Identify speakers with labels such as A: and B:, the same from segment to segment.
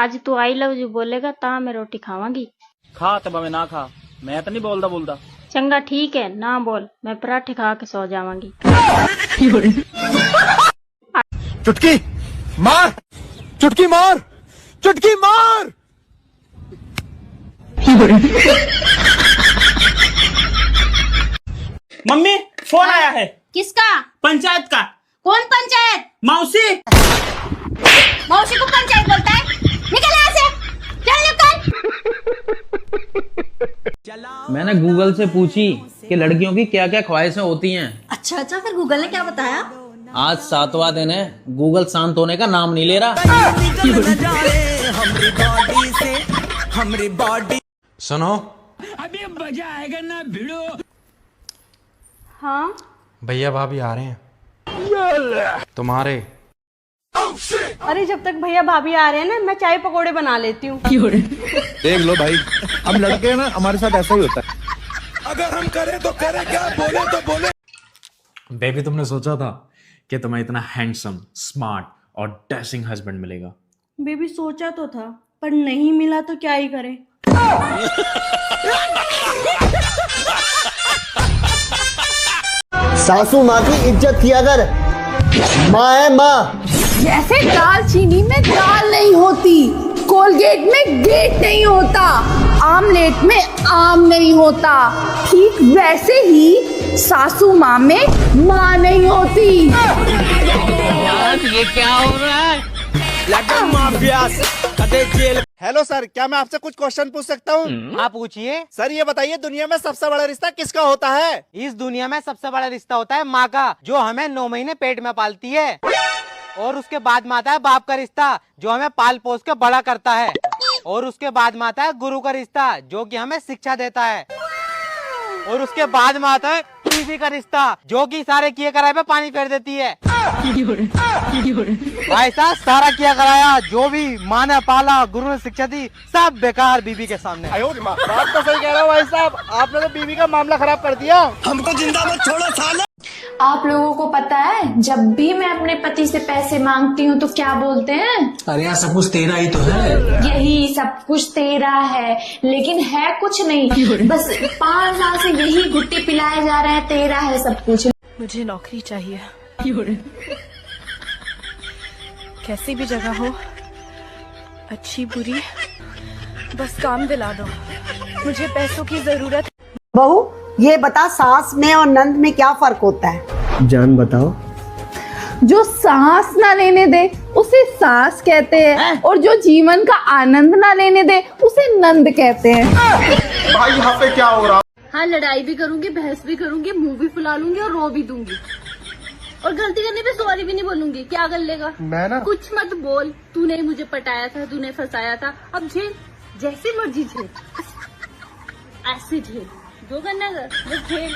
A: आज तू I love you बोलेगा ता मैं रोटी खावांगी।
B: खा तब मैं ना खा, मैं तो नहीं बोलता।
A: चंगा ठीक है ना बोल, मैं पराठे खा के सो जावांगी।
C: चुटकी मार, चुटकी मार, चुटकी मार।
B: मम्मी फोन आया है।
D: किसका?
B: पंचायत का।
D: कौन पंचायत?
B: मौसी।
D: मौसी को पंचायत बोलता है? निकल यहाँ से, चल निकल।
E: मैंने गूगल से पूछी कि लड़कियों की क्या क्या ख्वाहिशें होती हैं।
D: अच्छा, फिर गूगल ने क्या बताया?
E: आज 7वां दिन है, गूगल शांत होने का नाम नहीं ले रहा।
C: सुनो,
F: अभी मजा आएगा ना भिड़ो।
A: हाँ
C: भैया भाभी आ रहे हैं तुम्हारे।
G: अरे जब तक भैया भाभी आ रहे हैं ना, मैं चाय पकोड़े बना लेती हूँ।
C: देख लो भाई, हम लड़के हैं ना, हमारे साथ ऐसा ही होता है। अगर हम करें तो करें क्या, बोले तो बोले।
H: बेबी तुमने सोचा था कि तुम्हें इतना हैंडसम, स्मार्ट और डैशिंग हस्बैंड मिलेगा?
G: बेबी सोचा तो था, पर नहीं मिला तो क्या ही करें।
I: सासू माँ की इज्जत किया कर, माँ है माँ।
J: जैसे दाल चीनी में दाल नहीं होती, कोलगेट में गेट नहीं होता, आमलेट में आम नहीं होता, ठीक वैसे ही सासू माँ में माँ नहीं होती।
B: ये क्या हो रहा है?
I: हेलो सर, क्या मैं आपसे कुछ क्वेश्चन पूछ सकता हूँ?
K: हाँ पूछिए।
I: सर ये बताइए, दुनिया में सबसे बड़ा रिश्ता किसका होता है?
K: इस दुनिया में सबसे बड़ा रिश्ता होता है माँ का, जो हमें 9 महीने पेट में पालती है। और उसके बाद में आता है बाप का रिश्ता, जो हमें पाल पोस के बड़ा करता है। और उसके बाद में आता है गुरु का रिश्ता, जो कि हमें शिक्षा देता है। और उसके बाद में आता है बीवी का रिश्ता, जो कि सारे किए कराए पे पानी फेर देती है। भाई साहब, सारा किया कराया जो भी माँ ने पाला, गुरु ने शिक्षा दी, सब बेकार बीवी के सामने।
I: बात तो सही कह रहे हो भाई साहब, आपने तो बीवी का मामला खराब कर दिया।
C: हमको जिंदा मत छोड़ो साला।
J: आप लोगों को पता है, जब भी मैं अपने पति से पैसे मांगती हूँ तो क्या बोलते हैं?
F: अरे यार, सब कुछ तेरा ही तो है।
J: यही सब कुछ तेरा है, लेकिन है कुछ नहीं। बस 5 साल से यही गुट्टी पिलाए जा रहे हैं, तेरा है सब कुछ।
G: मुझे नौकरी चाहिए, कैसी भी जगह हो, अच्छी बुरी, बस काम दिला दो। मुझे पैसों की जरूरत।
I: बहू ये बता, सास में और नंद में क्या फर्क होता है? जान बताओ।
J: जो सांस ना लेने दे उसे सास कहते हैं, और जो जीवन का आनंद ना लेने दे उसे नंद कहते हैं।
C: भाई यहाँ पे क्या हो रहा?
G: हाँ, लड़ाई भी करूंगी, बहस भी करूंगी, मुंह भी फुला लूंगी और रो भी दूंगी, और गलती करने पे सॉरी भी नहीं बोलूंगी। क्या कर लेगा? मैं ना कुछ मत बोल, तूने मुझे पटाया था, तूने फंसाया था, अब झेल, जैसे मर्जी झेल, ऐसे झेल, जो करना कर, बस झेल।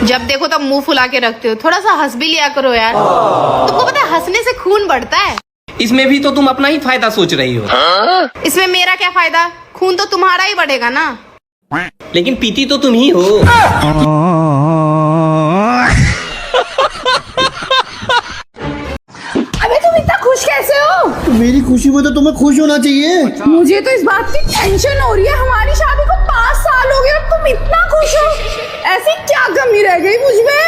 J: जब देखो तब मुंह फुला के रखते हो, थोड़ा सा हंस भी लिया करो यार। तुमको पता है हंसने से खून बढ़ता है।
K: इसमें भी तो तुम अपना ही फायदा सोच रही हो।
J: इसमें मेरा क्या फायदा? खून तो तुम्हारा ही बढ़ेगा ना।
K: लेकिन पीती तो तुम ही हो।
J: अबे तुम इतना खुश कैसे हो?
I: मेरी खुशी में तो तुम्हें खुश होना चाहिए।
J: मुझे तो इस बात की टेंशन हो रही है, हमारी शादी को 5 साल हो गए और तुम इतना खुश हो। ऐसी क्या कमी रह गई मुझमें?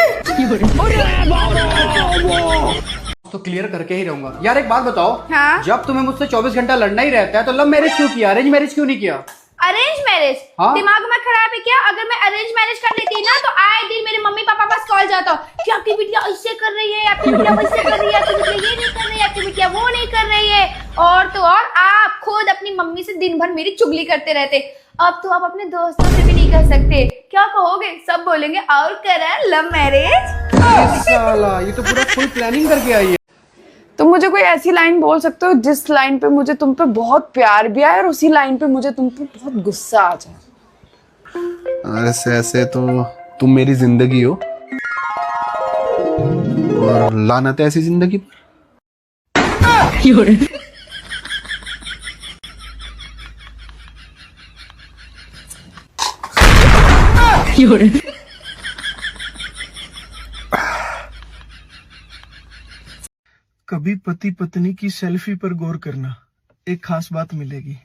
K: तो क्लियर करके ही रहूंगा। यार एक बात बताओ,
J: हाँ?
K: जब तुम्हें मुझसे 24 घंटा लड़ना ही रहता है तो लव मैरिज क्यों किया, अरेंज मैरिज क्यों नहीं किया?
J: Arrange marriage?
K: हाँ?
J: दिमाग में खराब है क्या? अगर मैं अरेंज मैरिज कर लेती ना तो आए दिन मेरे मम्मी पापा पास कॉल जाता कि आपकी बिटिया ऐसे कर रही है, आपकी बिटिया वैसे कर रही है, आपकी बिटिया ये नहीं कर रही है, आपकी बिटिया वो नहीं कर रही है। और तो और आप खुद अपनी मम्मी से दिन भर मेरी चुगली करते रहते। अब तो आप अपने दोस्तों से भी नहीं कर सकते। क्या कहोगे? सब बोलेंगे और करा लव मैरिज।
K: साला, ये तो पूरा फुल प्लानिंग करके आई है।
G: तुम मुझे कोई ऐसी लाइन बोल सकते हो जिस लाइन पे मुझे तुम पे बहुत प्यार भी आए और उसी लाइन पे मुझे तुम पे बहुत गुस्सा आ जाए?
C: ऐसे ऐसे तो तुम मेरी जिंदगी हो, और लानत है ऐसी जिंदगी पर। कभी पति पत्नी की सेल्फी पर गौर करना, एक खास बात मिलेगी।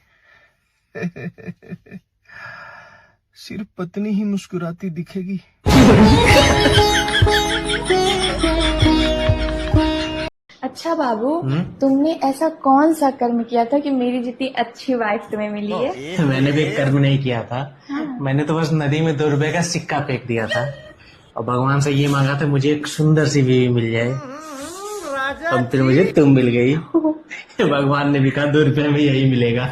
C: सिर्फ पत्नी ही मुस्कुराती दिखेगी।
J: अच्छा बाबू, तुमने ऐसा कौन सा कर्म किया था कि मेरी जितनी अच्छी वाइफ तुम्हें मिली है?
K: मैंने भी कर्म नहीं किया था। मैंने तो बस नदी में 2 रुपए का सिक्का फेंक दिया था और भगवान से ये मांगा था मुझे एक सुंदर सी बीवी मिल जाए। अब फिर मुझे तुम मिल गई। भगवान ने भी कहा 2 रुपए में यही मिलेगा।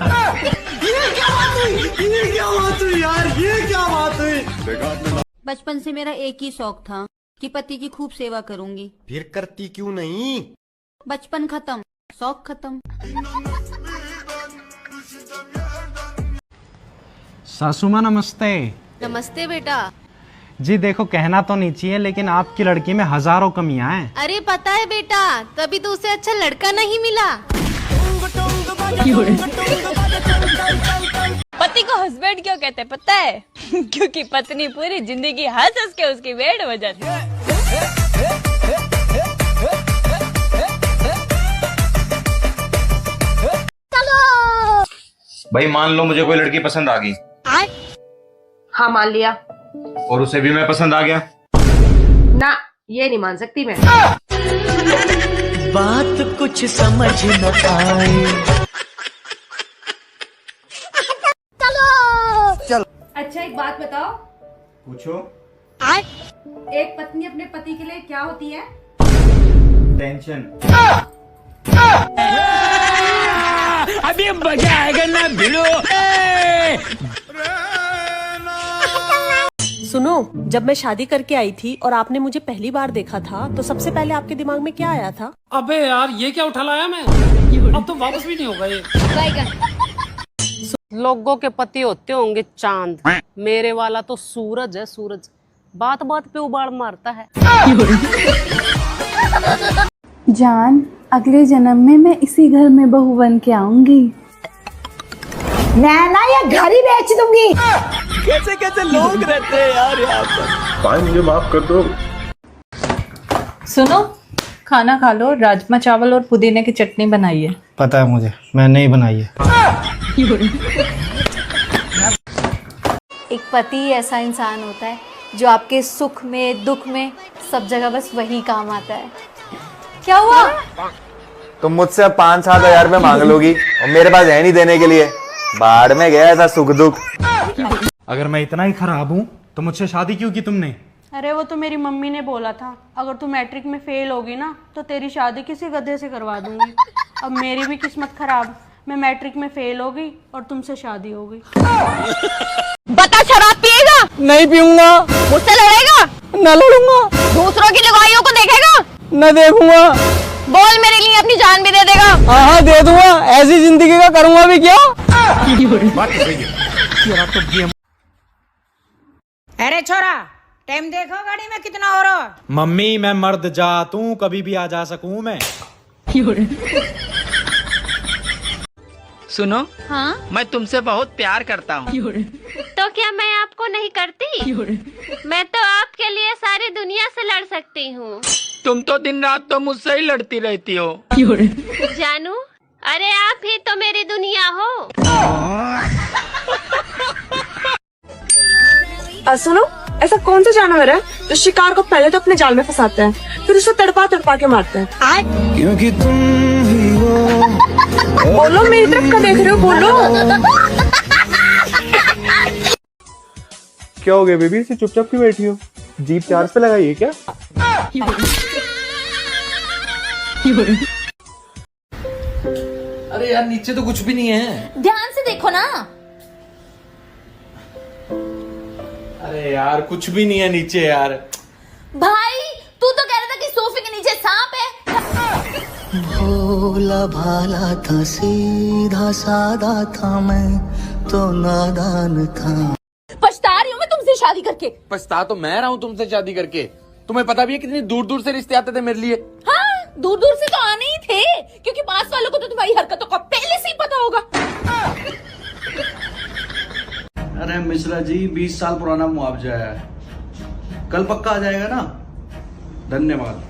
D: बचपन से मेरा एक ही शौक था कि पति की खूब सेवा करूंगी।
K: फिर करती क्यों नहीं?
D: बचपन खत्म, शौक खत्म।
K: सासू माँ नमस्ते।
D: नमस्ते बेटा।
K: जी देखो, कहना तो नहीं चाहिए लेकिन आपकी लड़की में हजारों कमियां हैं।
D: अरे पता है बेटा, तभी तो उसे अच्छा लड़का नहीं मिला।
G: पति को हस्बैंड क्यों कहते हैं पता है? क्योंकि पत्नी पूरी जिंदगी हंस हंस के उसकी वेड हो जाती है।
C: भाई मान लो मुझे कोई लड़की पसंद आ गई।
J: हाँ मान लिया।
C: और उसे भी मैं पसंद आ गया।
J: ना, ये नहीं मान सकती मैं।
F: बात कुछ समझ न आए।
J: अच्छा एक बात बताओ।
C: पूछो।
J: एक पत्नी अपने पति के लिए क्या होती है?
C: टेंशन।
F: अभी मजा आएगा ना भिड़ो।
G: सुनो, जब मैं शादी करके आई थी और आपने मुझे पहली बार देखा था तो सबसे पहले आपके दिमाग में क्या आया था?
F: अबे यार ये क्या उठा लाया मैं, अब तो वापस भी नहीं होगा ये।
G: लोगों के पति होते होंगे चांद, मेरे वाला तो सूरज है, सूरज। बात बात पे उबाड़ मारता है।
J: जान, अगले जन्म में मैं इसी घर में बहू बन के आऊंगी।
I: मैं ना ये घर ही बेच दूंगी।
F: कैसे कैसे लोग रहते हैं यार यहाँ पर।
C: भाई मुझे माफ कर दो।
G: सुनो, खाना खा लो, राजमा चावल और पुदीने की चटनी बनाई है।
K: पता है मुझे, मैं नहीं बनाई है।
D: एक पति ऐसा इंसान होता है जो आपके सुख में दुख में सब जगह बस वही काम आता है। क्या हुआ?
C: तुम मुझसे 5-7 हजार रुपए मांग लोगी और मेरे पास है नहीं देने के लिए। बाढ़ में गया था सुख दुख।
K: अगर मैं इतना ही खराब हूँ तो मुझसे शादी क्यों की तुमने?
G: अरे वो तो मेरी मम्मी ने बोला था, अगर तू मैट्रिक में फेल होगी ना तो तेरी शादी किसी गधे से करवा दूंगी। अब मेरी भी किस्मत खराब, मैं मैट्रिक में फेल हो गई और तुमसे शादी हो गई।
J: बता, शराब पिएगा?
K: नहीं पीऊंगा।
J: मुझसे लड़ेगा?
K: न लड़ूंगा।
J: दूसरों की लुगाइयों को देखेगा?
K: न देखूंगा।
J: बोल, मेरे लिए अपनी जान भी दे देगा?
K: हाँ दे दूंगा, ऐसी जिंदगी का करूंगा भी क्या।
I: अरे छोरा, टाइम देखो गाड़ी में कितना हो रहा है।
K: मम्मी मैं मर्द जात हूँ, कभी भी आ जा सकूं मैं।
F: सुनो,
D: हाँ?
F: मैं तुमसे बहुत प्यार करता हूँ।
D: तो क्या मैं आपको नहीं करती? मैं तो आपके लिए सारी दुनिया से लड़ सकती हूँ।
F: तुम तो दिन रात तो मुझसे ही लड़ती रहती हो।
D: जानू, अरे आप ही तो मेरी दुनिया हो।
G: सुनो, ऐसा कौन सा जानवर है जो शिकार को पहले तो अपने जाल में फंसाते हैं, फिर उसे तड़पा तड़पा के मारते हैं?
C: क्योंकि तुम ही हो।
G: बोलो, मेरी तरफ क्या देख रहे हो, बोलो।
C: क्या हो गया बेबी, इसे चुपचाप क्यों बैठी हो? जीप चार्ज पे लगाई है क्या?
H: अरे यार नीचे तो कुछ भी नहीं है।
J: ध्यान से देखो ना।
H: अरे यार कुछ भी नहीं है नीचे यार।
J: भाई, तू तो कह रहा था कि सोफे के नीचे सांप है।
F: भोला भाला था, सीधा सादा था, मैं तो नादान था।
J: पछता रही हूँ मैं तुमसे शादी करके।
H: पछता तो मैं रहा हूँ तुमसे शादी करके। तुम्हें पता भी है कितनी दूर दूर से रिश्ते आते थे मेरे लिए।
J: हाँ, दूर दूर से तो आने ही थे, क्योंकि पास वालों को तो तुम्हारी हरकतों का पहले से ही पता होगा।
L: अरे मिश्रा जी, 20 साल पुराना मुआवजा है, कल पक्का आ जाएगा ना? धन्यवाद।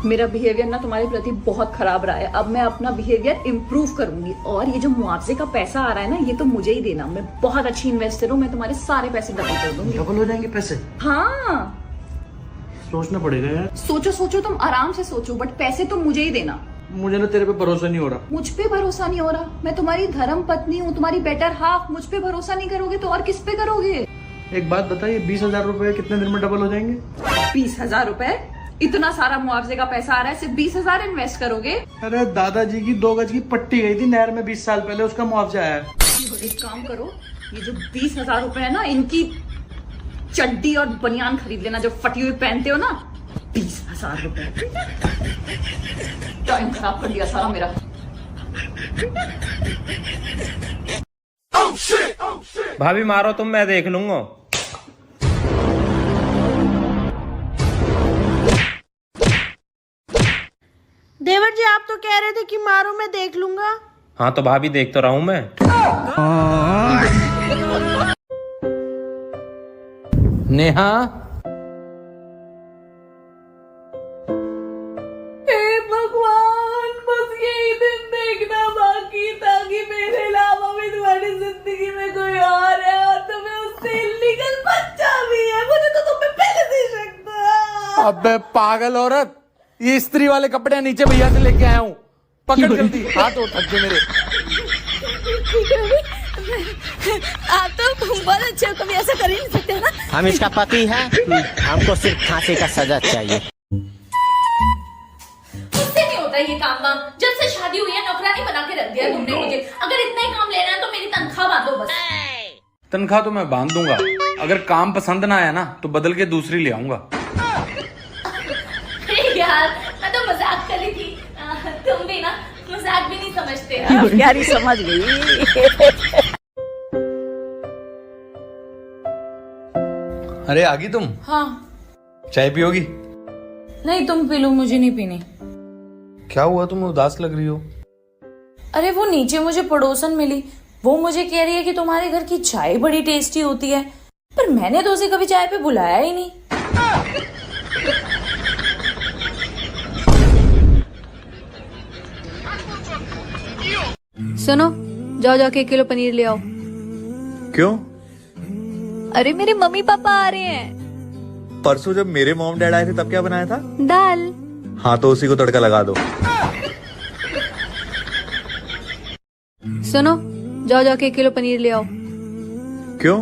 G: मेरा बिहेवियर ना तुम्हारे प्रति बहुत खराब रहा है। अब मैं अपना बिहेवियर इम्प्रूव करूंगी। और ये जो मुआवजे का पैसा आ रहा है ना, ये तो मुझे ही देना। मैं बहुत अच्छी इन्वेस्टर हूँ, मैं तुम्हारे सारे पैसे डबल कर दूंगी।
L: डबल हो जाएंगे पैसे?
G: हाँ,
L: सोचना पड़ेगा यार।
G: सोचो सोचो, तुम आराम से सोचो, बट पैसे तो मुझे ही देना।
L: मुझे ना तेरे पे भरोसा नहीं हो रहा।
G: मुझ पे भरोसा नहीं हो रहा? मैं तुम्हारी धर्म पत्नी हूँ, तुम्हारी बेटर हाफ। मुझ पे भरोसा नहीं करोगे तो और किस पे करोगे?
L: एक बात बताइए, 20,000 रुपए कितने दिन में डबल हो जाएंगे?
G: 20,000 रुपए? इतना सारा मुआवजे का पैसा आ रहा है, सिर्फ 20,000 इन्वेस्ट करोगे?
L: अरे दादाजी की 2 गज की पट्टी गई थी नहर में 20 साल पहले, उसका मुआवजा आया है।
G: एक काम करो, ये जो 20,000 रुपए है ना, इनकी चड्डी और बनियान खरीद लेना जो फटी हुई पहनते हो ना। 20,000 रुपए। टाइम खराब कर दिया सारा मेरा।
K: भाभी मारो तुम, मैं देख लूंगा।
I: देवर जी आप तो कह रहे थे कि मारो मैं देख लूंगा।
K: हाँ तो भाभी देख तो रहा हूं मैं।
E: नेहा,
J: हे भगवान, बस यही दिन देखना बाकी था कि मेरे अलावा भी तुम्हारी जिंदगी में कोई और है, और तुम्हें उससे इल्लीगल बच्चा भी है। मुझे तो तुम्हें पहले से ही शक था।
H: अबे पागल औरत, ये इस्त्री वाले कपड़े नीचे भैया से लेके आया हूँ, पकड़ जल्दी। हाथ उठा के मेरे।
J: आप तो बहुत अच्छे हो, कभी ऐसा कर ही नहीं सकते ना।
K: हम इसका पति है, हमको सिर्फ फांसी का सजा चाहिए।
J: मुझसे नहीं होता ये काम वाम। जब से शादी हुई है नौकरानी बना के रख दिया है तुमने मुझे। अगर इतना ही काम लेना है तो मेरी तनख्वाह बांधो बस।
H: तनख्वाह तो मैं बांध दूंगा, अगर काम पसंद ना आया ना तो बदल के दूसरी ले आऊंगा।
J: यार मैं तो मजाक कर रही थी, तुम भी ना मजाक भी नहीं समझते।
I: यारी समझ गई।
H: अरे आगी तुम?
J: हाँ।
H: चाय पियोगी?
J: नहीं तुम पी लो, मुझे नहीं पीनी।
H: क्या हुआ, तुम उदास लग रही हो?
J: अरे वो नीचे मुझे पड़ोसन मिली, वो मुझे कह रही है कि तुम्हारे घर की चाय बड़ी टेस्टी होती है, पर मैंने तो उसे कभी चाय पे बुलाया ही नहीं।
D: सुनो, जाओ जाके 1 किलो पनीर ले आओ।
C: क्यों?
D: अरे मेरे मम्मी पापा आ रहे हैं।
C: परसों जब मेरे मॉम डैड आए थे तब क्या बनाया था?
D: दाल।
C: हाँ तो उसी को तड़का लगा दो।
D: सुनो, जाओ जाके 1 किलो पनीर ले आओ।
C: क्यों?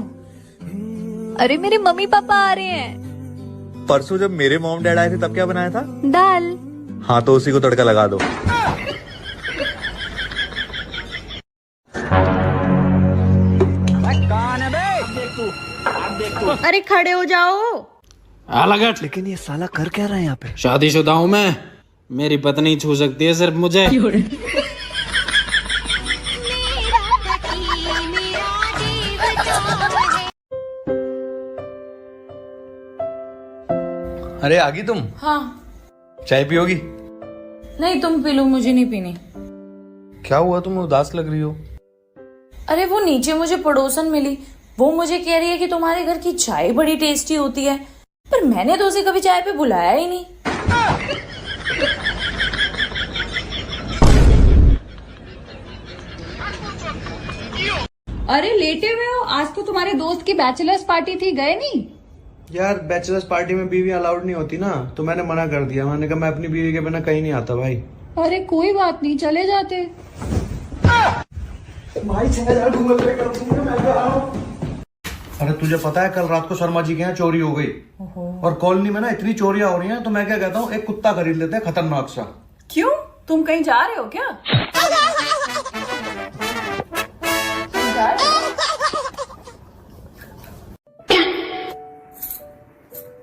D: अरे मेरे मम्मी पापा आ रहे हैं।
C: परसों जब मेरे मॉम डैड आए थे तब क्या बनाया था?
D: दाल।
C: हाँ तो उसी को तड़का लगा दो।
I: अरे खड़े हो जाओ।
H: अलगट।
F: लेकिन ये साला कर क्या रहा है यहाँ पे?
H: शादीशुदा हूँ मैं, मेरी पत्नी छू सकती है सिर्फ मुझे। अरे आगी तुम?
J: हाँ।
H: चाय पियोगी?
J: नहीं तुम पी लो, मुझे नहीं पीनी।
H: क्या हुआ, तुम उदास लग रही हो?
J: अरे वो नीचे मुझे पड़ोसन मिली, वो मुझे कह रही है कि तुम्हारे घर की चाय बड़ी टेस्टी होती है, पर मैंने तो उसे कभी चाय पे बुलाया ही नहीं।
G: अरे लेटे हुए हो? आज तो तुम्हारे दोस्त की बैचलर्स पार्टी थी, गए नहीं?
L: यार बैचलर्स पार्टी में बीवी अलाउड नहीं होती ना, तो मैंने मना कर दिया। मैंने कहा मैं अपनी बीवी के बिना कहीं नहीं आता भाई।
G: अरे कोई बात नहीं, चले जाते।
L: भाई 6,000 गूगल पे कर दूंगा, मैं जा रहा हूं। अरे तुझे पता है कल रात को शर्मा जी के यहाँ चोरी हो गई, और कॉलोनी में ना इतनी चोरियां हो रही हैं, तो मैं क्या कहता हूँ एक कुत्ता खरीद लेते हैं खतरनाक सा।
G: क्यों, तुम कहीं जा रहे हो क्या?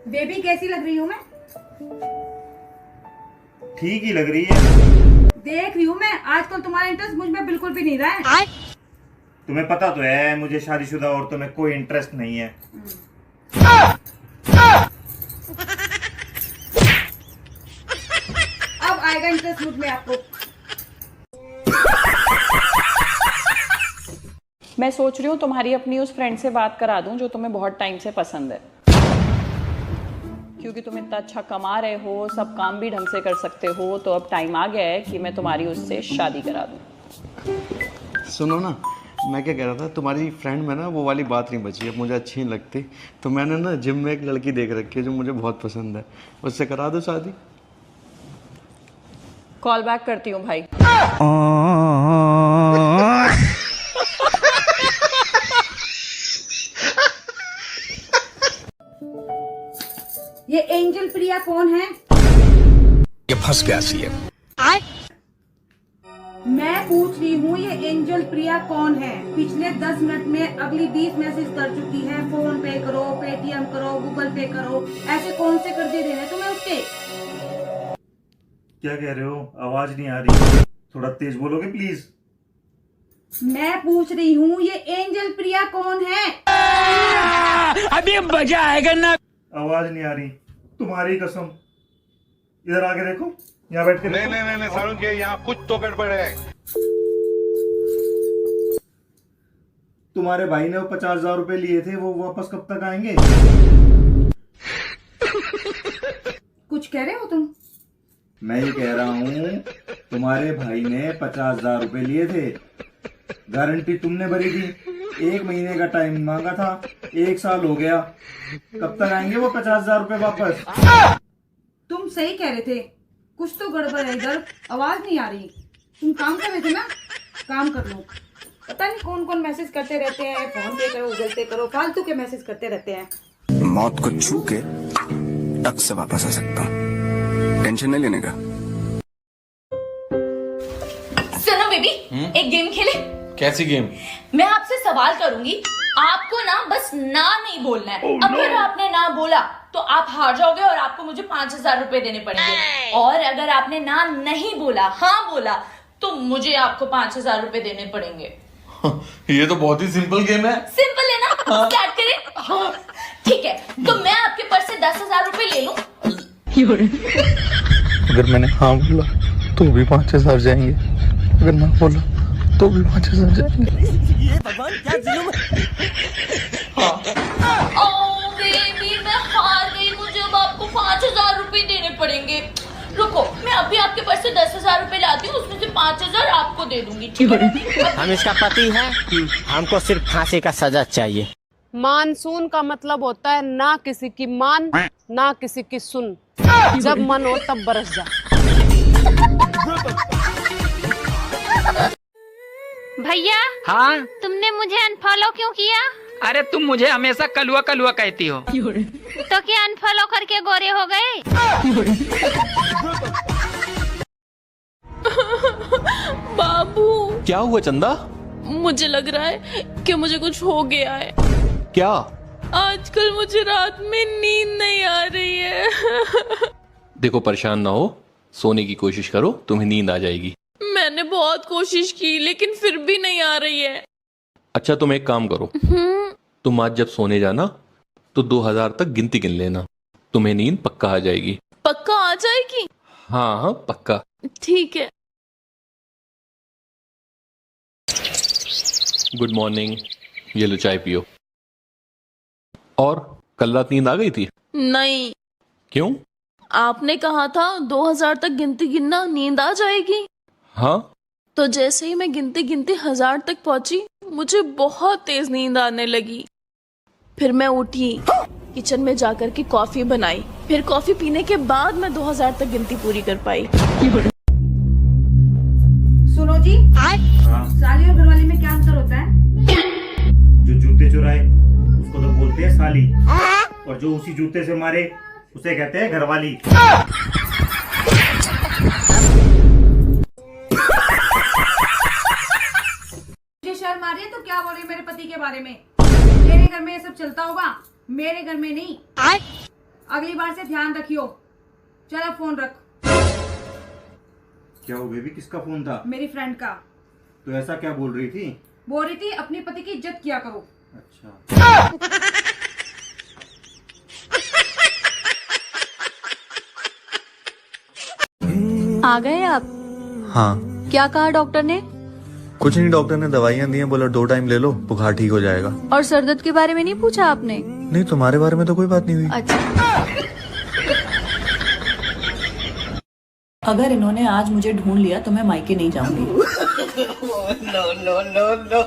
G: बेबी कैसी लग रही हूँ मैं?
M: ठीक ही लग रही है।
G: देख रही हूँ मैं, आजकल तुम्हारा इंटरेस्ट मुझ में बिल्कुल भी नहीं रहा है।
M: तुम्हें पता तो है मुझे शादीशुदा औरतों में कोई इंटरेस्ट नहीं है।
G: अब आएगा इंटरेस्ट मुझ में आपको। मैं सोच रही हूँ तुम्हारी अपनी उस फ्रेंड से बात करा दूं जो तुम्हें बहुत टाइम से पसंद है,
N: क्योंकि तुम इतना अच्छा कमा रहे हो, सब काम भी ढंग से कर सकते हो, तो अब टाइम आ गया है कि मैं तुम्हारी उससे शादी करा दूं।
L: सुनो ना, मैं क्या कह रहा था, तुम्हारी फ्रेंड में ना वो वाली बात नहीं बची, अब मुझे अच्छी नहीं लगती, तो मैंने ना जिम में एक लड़की देख रखी है जो मुझे बहुत पसंद है, उससे करा दो शादी।
N: कॉल बैक करती हूँ भाई।
I: ये एंजल प्रिया कौन है?
C: ये फंस गया सीएम।
I: मैं पूछ रही हूँ ये एंजल प्रिया कौन है? पिछले 10 मिनट में अगली 20 मैसेज कर चुकी है, फोन पे करो, पेटीएम करो, गूगल पे करो, ऐसे कौन से कर्जे देने तुम्हें उसके?
M: क्या कह रहे हो? आवाज नहीं आ रही, थोड़ा तेज बोलोगे प्लीज?
I: मैं पूछ रही हूँ ये एंजल प्रिया कौन है?
B: अभी मजा आएगा ना।
M: आवाज नहीं आ रही, तुम्हारी कसम। इधर आके देखो, यहाँ बैठ के।
C: नहीं सारुण के यहाँ कुछ तो गड़बड़ है।
M: तुम्हारे भाई ने वो 50,000 रुपए लिए थे, वो वापस कब तक आएंगे?
I: कुछ कह रहे हो तुम?
M: मैं ही कह रहा हूँ, तुम्हारे भाई ने 50,000 रुपए लिए थे, गारंटी तुमने भरी थी, 1 महीने का टाइम मांगा था, 1 साल हो गया, कब तक आएंगे वो 50,000 रुपए वापस?
I: तुम सही कह रहे थे, कुछ तो गड़बड़ है इधर, आवाज नहीं आ रही। तुम काम कर रहे थे ना, काम कर लो। पता नहीं कौन कौन मैसेज करते रहते हैं, फोन पे करो, गूगल पे करो, फालतू के मैसेज करते रहते हैं।
C: मौत को छू के टक से वापस आ सकता हूँ, टेंशन नहीं लेने का।
J: सुनो बेबी, एक गेम खेले?
H: कैसी गेम?
J: मैं आपसे सवाल करूंगी, आपको ना बस ना नहीं बोलना है। अगर आपने ना बोला तो आप हार जाओगे और आपको मुझे 5,000 रुपए देने पड़ेंगे, और अगर आपने ना नहीं बोला, हाँ बोला, तो मुझे आपको 5,000 रुपए देने पड़ेंगे।
H: ये तो बहुत ही सिंपल गेम है।
J: सिंपल है ना? स्टार्ट करें? हाँ। ठीक है, तो मैं आपके पर्स से 10,000 रुपए ले लूं?
C: अगर मैंने हाँ बोला तो भी 5,000 जाएंगे, अगर ना बोला तो भी 5,000 जाएंगे।
B: भगवान क्या जुल्म है।
J: ओ बेबी, मैं हार गई, मुझे अब आपको 5,000 रुपए देने पड़ेंगे। रुको, मैं अभी आपके पास से 10,000 रुपए लाती हूँ, उसमें से 5,000 आपको दे दूंगी, ठीक है?
K: हम इसका पति हैं, हमको सिर्फ फांसी का सजा चाहिए।
O: मानसून का मतलब होता है ना किसी की मान, ना किसी की सुन, जब मन हो तब बरस जा।
A: भैया।
B: हाँ?
A: तुमने मुझे अनफॉलो क्यों किया?
B: अरे तुम मुझे हमेशा कलुआ कलुआ कहती हो।
A: तो क्या अनफॉलो करके गोरे हो गए?
O: बाबू,
H: क्या हुआ चंदा?
O: मुझे लग रहा है कि मुझे कुछ हो गया है।
H: क्या?
O: आजकल मुझे रात में नींद नहीं आ रही है।
H: देखो परेशान ना हो, सोने की कोशिश करो, तुम्हें नींद आ जाएगी।
O: मैंने बहुत कोशिश की लेकिन फिर भी नहीं आ रही है।
H: अच्छा तुम एक काम करो, तुम आज जब सोने जाना तो 2000 तक गिनती गिन लेना, तुम्हें नींद पक्का आ जाएगी।
O: पक्का आ जाएगी?
H: हाँ पक्का।
O: ठीक है।
H: गुड मॉर्निंग, ये लो चाय पियो। और कल रात नींद आ गई थी?
O: नहीं।
H: क्यों?
O: आपने कहा था 2000 तक गिनती गिनना, नींद आ जाएगी।
H: हाँ,
O: तो जैसे ही मैं गिनते गिनते 1000 तक पहुंची, मुझे बहुत तेज नींद आने लगी। फिर मैं उठी, किचन में जाकर के कॉफी बनाई, फिर कॉफी पीने के बाद मैं 2000 तक गिनती पूरी कर पाई।
I: सुनो जी, साली और घरवाली में क्या अंतर होता है?
M: जो जूते चुराए उसको तो बोलते हैं साली, और जो उसी जूते से मारे उसे कहते हैं घरवाली।
I: मुझे शर्म आ रही है तो क्या बोल रही है मेरे पति के बारे में? मेरे घर में ये सब चलता होगा, मेरे घर में नहीं। अगली बार से ध्यान रखियो। चलो फोन रख।
M: क्या हो बेबी, किसका फोन था?
I: मेरी फ्रेंड का।
M: तो ऐसा क्या बोल रही थी?
I: बोल रही थी अपने पति की इज्जत किया करो।
M: अच्छा।
D: आ गए आप?
L: हाँ।
D: क्या कहा डॉक्टर ने?
L: कुछ नहीं, डॉक्टर ने दवाइयाँ दी हैं, बोला 2 टाइम ले लो, बुखार ठीक हो जाएगा।
D: और सर दर्द के बारे में नहीं पूछा आपने?
L: नहीं, तुम्हारे बारे में तो कोई बात नहीं हुई।
D: अच्छा।
N: अगर इन्होंने आज मुझे ढूंढ लिया तो मैं मायके नहीं जाऊंगी।
F: No no no no.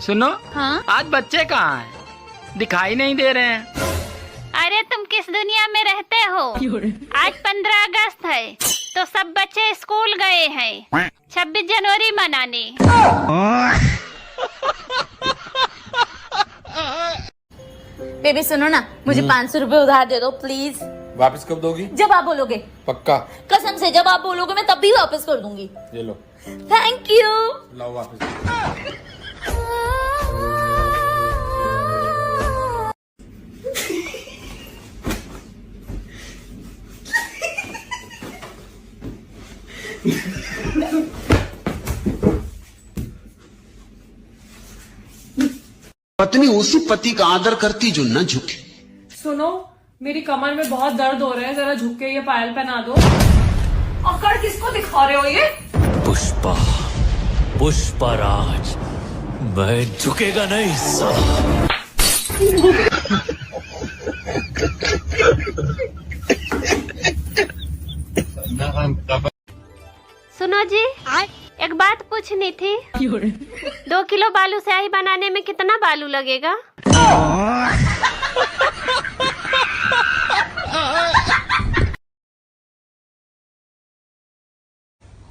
B: सुनो,
G: हाँ?
B: आज बच्चे कहाँ हैं? दिखाई नहीं दे रहे हैं।
G: अरे तुम किस दुनिया में रहते हो? आज 15 अगस्त है तो सब बच्चे स्कूल गए हैं 26 जनवरी मनाने।
J: बेबी सुनो ना, मुझे 500 रुपए उधार दे दो प्लीज।
C: वापस कब दोगी?
J: जब आप बोलोगे।
C: पक्का?
J: कसम से, जब आप बोलोगे मैं तब भी वापस कर दूंगी।
C: ये लो।
J: Thank you.
C: लाओ वापस।
P: पत्नी उसी पति का आदर करती जो न झुके।
O: सुनो, मेरी कमर में बहुत दर्द हो रहा है, जरा झुक के ये पायल पहना दो। अकड़ किसको दिखा रहे हो ये?
Q: पुष्पा, पुष्पराज, मैं झुकेगा नहीं साला।
G: सुनो जी, एक बात पूछनी थी। 2 किलो बालू स्याही बनाने में कितना बालू लगेगा?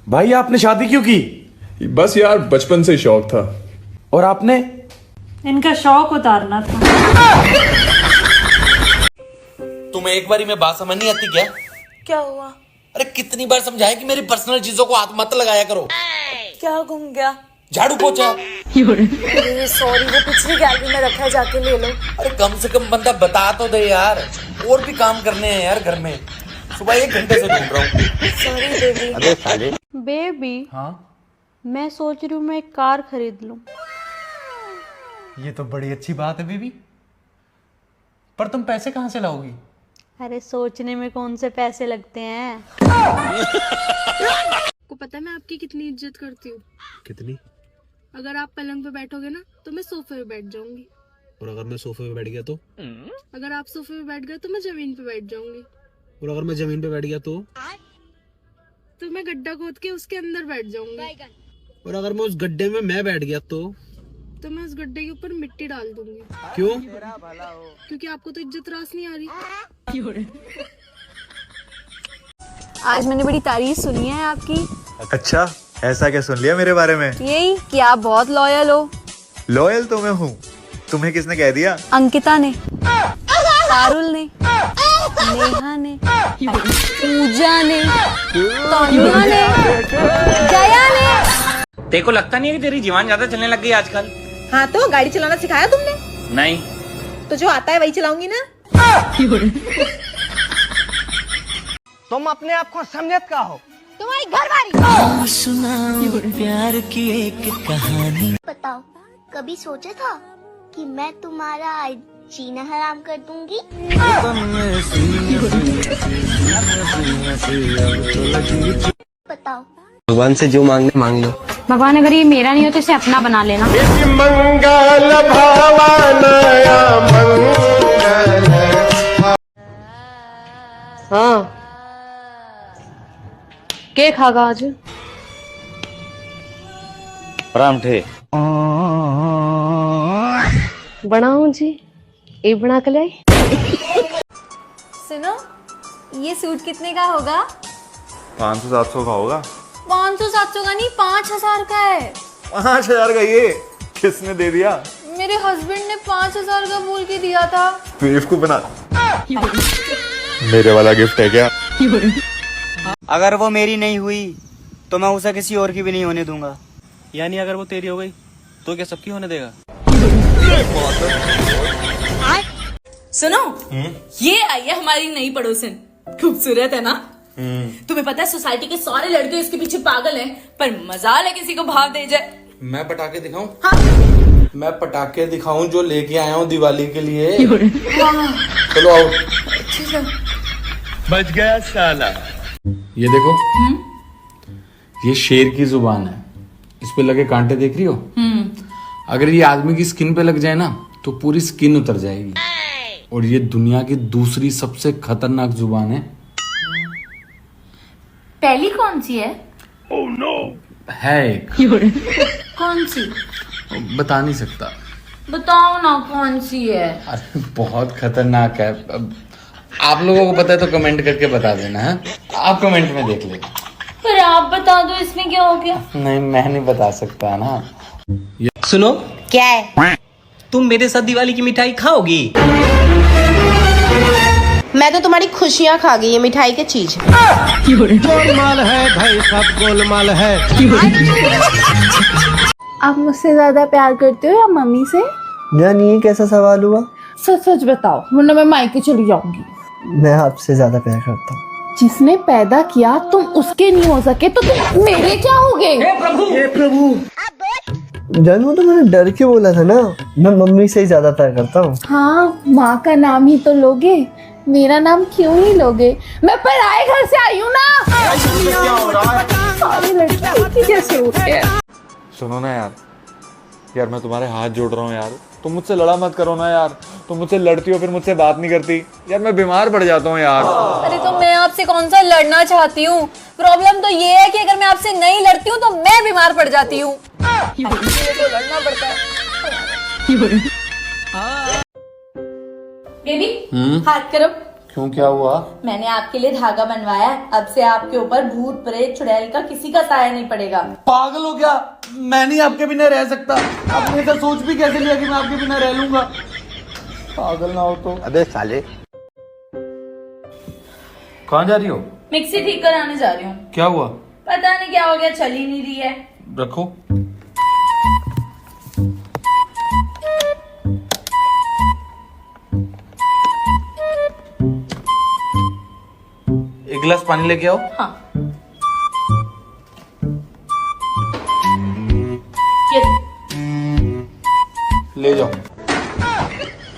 L: भाई आपने शादी क्यों की?
C: बस यार, बचपन से शौक था।
L: और आपने?
O: इनका शौक उतारना था।
R: तुम्हें एक बारी में बात समझ नहीं आती क्या?
O: क्या हुआ?
R: अरे कितनी बार समझाया कि मेरी पर्सनल चीजों को हाथ मत लगाया करो।
O: क्या घूम गया?
R: झाड़ू पोछा।
O: सॉरी, वो पिछली गैलरी में रखा है, जाके ले लो।
R: अरे कम से कम बंदा बता तो दे यार, और भी काम करने हैं यार घर में। सुबह 1 घंटे से ढूंढ रहा हूँ।
O: Sorry baby.
R: अरे साले।
D: बेबी,
L: हाँ
D: मैं सोच रही हूँ मैं एक कार खरीद लूं।
L: ये तो बड़ी अच्छी बात है बेबी, पर तुम पैसे कहाँ से लाओगी?
D: अरे सोचने में कौन से पैसे लगते हैं।
O: को पता है मैं आपकी कितनी इज्जत करती हूँ?
L: कितनी?
O: अगर आप पलंग पे बैठोगे ना तो मैं सोफे पे बैठ जाऊंगी।
L: और अगर मैं सोफे पे बैठ गया तो?
O: अगर आप सोफे पे बैठ गए तो मैं जमीन पे बैठ जाऊंगी।
L: और अगर मैं जमीन पे बैठ गया तो?
O: तो मैं गड्ढा खोद के उसके अंदर बैठ जाऊंगी।
L: और अगर मैं उस गड्ढे में मैं बैठ गया तो?
O: तो मैं उस गड्ढे के ऊपर मिट्टी डाल दूंगी।
L: क्यों?
O: क्योंकि आपको तो इज्जत रास नहीं आ रही।
D: आज मैंने बड़ी तारीफ सुनी है आपकी।
C: अच्छा, ऐसा क्या सुन लिया मेरे बारे में?
D: यही कि आप बहुत लॉयल हो।
C: लॉयल तो मैं हूँ। तुम्हें किसने कह दिया?
D: अंकिता ने, पारुल ने, नेहा ने, पूजा ने, तन्या ने, जया ने।
B: तेरे को लगता नहीं है कि तेरी जीवान ज्यादा चलने लग गई आजकल?
I: हाँ तो गाड़ी चलाना सिखाया तुमने?
B: नहीं।
I: तो जो आता है वही चलाऊंगी ना।
K: तुम अपने आप को समझत का हो?
J: तुम्हारी घरवाली।
F: सुनाओ प्यार की एक कहानी।
J: बताओ, कभी सोचा था कि मैं तुम्हारा जीना हराम कर दूंगी? बताओ।
K: भगवान से जो मांगने मांग लो।
A: भगवान अगर ये मेरा नहीं हो तो इसे अपना बना लेना।
C: मंगल भावनया मंगल।
A: हाँ, के खागा आज?
M: परांठे
A: बनाऊं जी, ये बना के लाई।
D: सुनो, ये सूट कितने का होगा?
C: 500-700 का होगा।
D: 500-700 का नहीं, 5000 का है।
C: 5000 का? ये किसने दे दिया?
D: मेरे हस्बैंड ने 5000 का बोल के दिया था।
C: बेवकूफ बना। मेरे वाला गिफ्ट है क्या?
K: अगर वो मेरी नहीं हुई तो मैं उसे किसी और की भी नहीं होने दूंगा। यानी अगर वो तेरी हो गई तो क्या सबकी होने देगा?
O: सुनो, ये आई है हमारी नई पड़ोसन। खूबसूरत है ना? तुम्हें पता है सोसाइटी के सारे लड़के इसके पीछे पागल हैं, पर मजाल है किसी को भाव दे जाए।
R: मैं पटाखे दिखाऊं?
O: हाँ।
S: मैं पटाखे दिखाऊं जो लेके आया हूँ दिवाली के लिए। चलो आओ।
C: बच गया साला। ये देखो, ये शेर की जुबान है, इस पे लगे कांटे देख रही हो? अगर ये आदमी की स्किन पे लग जाए ना तो पूरी स्किन उतर जाएगी। और ये दुनिया की दूसरी सबसे खतरनाक जुबान है।
J: पहली कौन सी है?
C: Oh no! है एक।
J: कौन सी?
C: बता नहीं सकता।
J: बताओ ना कौन सी है।
C: अरे बहुत खतरनाक है। अब आप लोगों को पता है तो कमेंट करके बता देना है। आप कमेंट में देख लेना।
J: पर आप बता दो, इसमें क्या हो गया?
C: नहीं, मैं नहीं बता सकता ना।
B: सुनो,
J: क्या है?
B: तुम मेरे साथ दिवाली की मिठाई खाओगी?
J: मैं तो तुम्हारी खुशियाँ खा गई, ये मिठाई की चीज है।
K: गोलमाल है भाई, सब गोलमाल है।
O: आप मुझसे ज्यादा प्यार करते हो या मम्मी से?
F: जान, ये कैसा सवाल हुआ?
O: सच सच बताओ, वरना मैं मायके चली जाऊंगी।
F: मैं आपसे ज्यादा प्यार करता हूँ।
O: जिसने पैदा किया तुम उसके नहीं हो सके तो तुम मेरे क्या होगे?
F: हे प्रभु। जान, वो तो मैंने डर के बोला था ना, मैं मम्मी से ही ज्यादा प्यार करता हूँ।
O: हाँ, माँ का नाम ही तो लोगे, मेरा नाम क्यों ही लोगे? मैं पराए घर से आई हूँ ना। सारी लड़कियां एक ही जैसे होते हैं।
C: सुनो ना यार मैं तुम्हारे हाथ जोड़ रहा हूँ यार, तुम मुझसे लड़ा मत करो ना यार। तुम मुझसे लड़ती हो फिर मुझसे बात नहीं करती यार, मैं बीमार पड़ जाता हूँ यार।
D: अरे तो मैं आपसे कौन सा लड़ना चाहती हूँ? प्रॉब्लम तो ये है कि अगर मैं आपसे नहीं लड़ती हूँ तो मैं बीमार पड़ जाती हूँ। तो लड़ना पड़ता है।
J: बेबी, हाथ करो।
C: क्यों, क्या हुआ?
J: मैंने आपके लिए धागा बनवाया है। अब से आपके ऊपर भूत प्रेत चुड़ैल का किसी का साया नहीं पड़ेगा।
S: पागल हो क्या? मैं नहीं आपके बिना रह सकता। आपने ऐसा सोच भी कैसे लिया कि मैं आपके बिना रह लूंगा? पागल ना हो तो।
F: अबे साले।
C: कहाँ जा रही हो?
J: मिक्सी ठीक कराने जा रही हूँ।
C: क्या हुआ?
J: पता नहीं क्या हो गया, चल ही नहीं रही है।
C: रखो। एक गिलास पानी लेके आओ।
J: हाँ।
C: ले जाओ।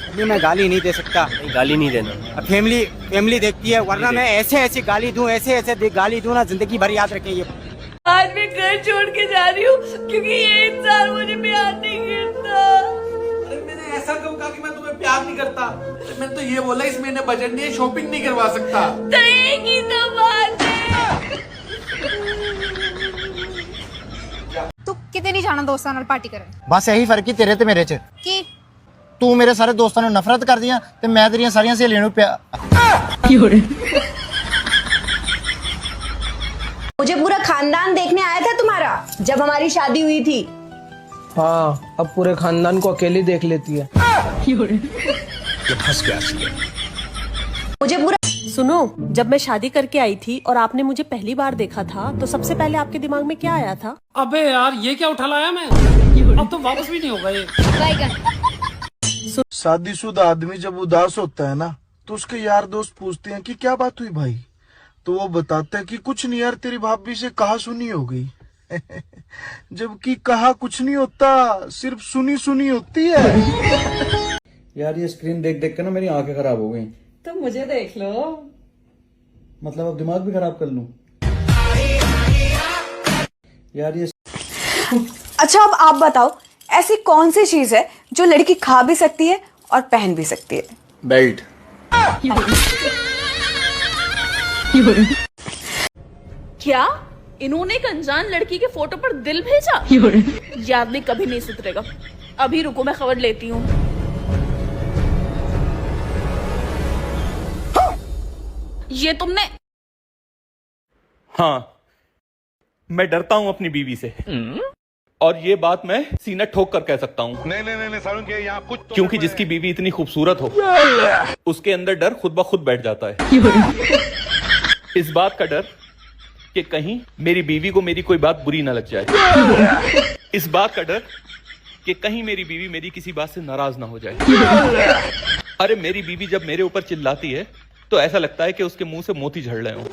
K: अभी मैं गाली नहीं दे सकता।
B: नहीं, गाली नहीं देना।
K: फैमिली देखती है, वरना मैं ऐसे गाली दूं, ऐसे गाली दूं ना, जिंदगी भर याद रखें ये।
O: आज मैं घर छोड़ के जा रही हूँ क्योंकि ये इंसान मुझे प्यार नहीं करता।
S: अरे मैंने ऐसा कब कहा कि मैं तुम्हें प्यार नहीं करता? मैंने तो ये बोला इस महीने बजट नहीं है, शॉपिंग नहीं करवा सकता।
O: तो एक ही तो बात है।
J: तू किते नहीं जाना दोस्तां नाल पार्टी करन?
K: बस यही फर्क ही तेरे ते मेरे च।
J: की
K: तू मेरे सारे दोस्तों ने नफरत कर दिया ते मैं तेरियां सारियां सहेलियां नूं प्यार।
J: मुझे पूरा खानदान देखने आया था तुम्हारा जब हमारी शादी हुई थी।
K: हाँ, अब पूरे खानदान को अकेली देख लेती है।
Q: फंस गया।
J: मुझे पूरा
O: सुनो, जब मैं शादी करके आई थी और आपने मुझे पहली बार देखा था तो सबसे पहले आपके दिमाग में क्या आया था?
B: अबे यार, ये क्या उठा लाया मैं? अब तो वापस भी नहीं होगा ये।
L: शादीशुदा आदमी जब उदास होता है ना तो उसके यार दोस्त पूछते हैं कि क्या बात हुई भाई, तो वो बताते हैं कि कुछ नहीं यार, तेरी भाभी से कहा सुनी हो गई। जबकि कहा कुछ नहीं होता, सिर्फ सुनी सुनी होती है।
C: यार ये स्क्रीन देख देख कर ना मेरी आंखें खराब हो गई।
O: तो मुझे देख लो।
C: मतलब अब दिमाग भी खराब कर लूं? यार ये।
I: अच्छा, अब आप बताओ, ऐसी कौन सी चीज है जो लड़की खा भी सकती है और पहन भी सकती है?
C: बेल्ट।
O: क्या इन्होंने एक अनजान लड़की के फोटो पर दिल भेजा? ये आदमी कभी नहीं सुधरेगा। अभी रुको, मैं खबर लेती हूँ। ये तुमने?
H: हाँ, मैं डरता हूं अपनी बीवी से। और ये बात मैं सीना ठोक कर कह सकता हूँ।
L: नहीं सारुण के यहाँ कुछ
H: क्योंकि जिसकी बीवी इतनी खूबसूरत हो उसके अंदर डर खुद ब खुद बैठ जाता है। इस बात का डर कि कहीं मेरी बीवी को मेरी कोई बात बुरी ना लग जाए। इस बात का डर कि कहीं मेरी बीवी मेरी किसी बात से नाराज ना हो जाए। अरे मेरी बीवी जब मेरे ऊपर चिल्लाती है तो ऐसा लगता है कि उसके मुंह से मोती झड़ रहे हों।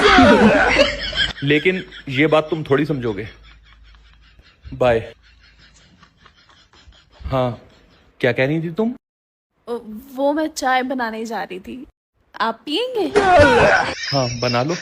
H: लेकिन ये बात तुम थोड़ी समझोगे। बाय। हाँ, क्या कह रही थी तुम?
O: वो मैं चाय बनाने जा रही थी, आप पियेंगे?
H: हाँ बना लो।